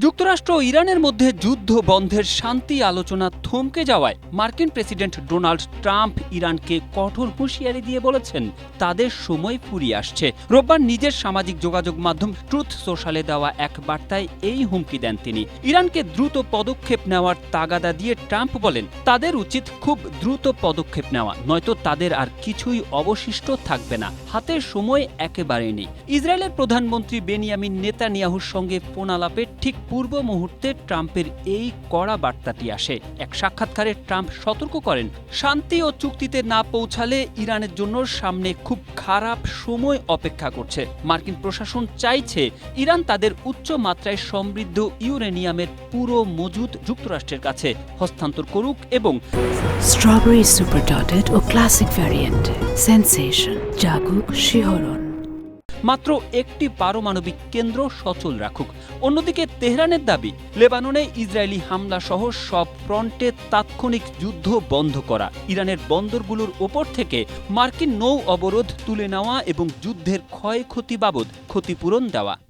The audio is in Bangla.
যুক্তরাষ্ট্র ও ইরানের মধ্যে যুদ্ধ বন্ধের শান্তি আলোচনা থমকে যাওয়ায় মার্কিন প্রেসিডেন্ট ডোনাল্ড ট্রাম্প ইরানকে কঠোর হুঁশিয়ারি দিয়ে বলেছেন তাদের সময় ফুরিয়ে আসছে। রোববার নিজের সামাজিক যোগাযোগ মাধ্যম ট্রুথ সোশ্যালে দেওয়া এক বার্তায় এই হুমকি দেন তিনি। ইরানকে দ্রুত পদক্ষেপ নেওয়ার তাগাদা দিয়ে ট্রাম্প বলেন তাদের উচিত খুব দ্রুত পদক্ষেপ নেওয়া, নয়তো তাদের আর কিছুই অবশিষ্ট থাকবে না। হাতের সময় একেবারেই নেই। ইসরায়েলের প্রধানমন্ত্রী বেনিয়ামিন নেতানিয়াহুর সঙ্গে ফোন আলাপে ঠিক পূর্ব মুহূর্তে ট্রাম্পের এই কড়া বার্তাটি আসে। এক সাক্ষাৎকারে ট্রাম্প সতর্ক করেন, শান্তি ও চুক্তিতে না পৌঁছালে ইরানের জন্য সামনে খুব খারাপ সময় অপেক্ষা করছে। মার্কিন প্রশাসন চাইছে ইরান তাদের উচ্চ মাত্রায় সমৃদ্ধ ইউরেনিয়ামের পুরো মজুদ যুক্তরাষ্ট্রের কাছে হস্তান্তর করুক এবং স্ট্রবেরি সুপার ডটেড ও ক্লাসিক ভ্যারিয়েন্ট সেন্সেশন জাগুক শিহরণ মাত্র একটি পারমাণবিক কেন্দ্র সচল রাখুক। অন্যদিকে তেহরানের দাবি লেবাননে ইসরায়েলি হামলা সহ সব ফ্রন্টে তাৎক্ষণিক যুদ্ধ বন্ধ করা, ইরানের বন্দরগুলোর ওপর থেকে মার্কিন নৌ অবরোধ তুলে নেওয়া এবং যুদ্ধের ক্ষয়ক্ষতি বাবদ ক্ষতিপূরণ দেওয়া।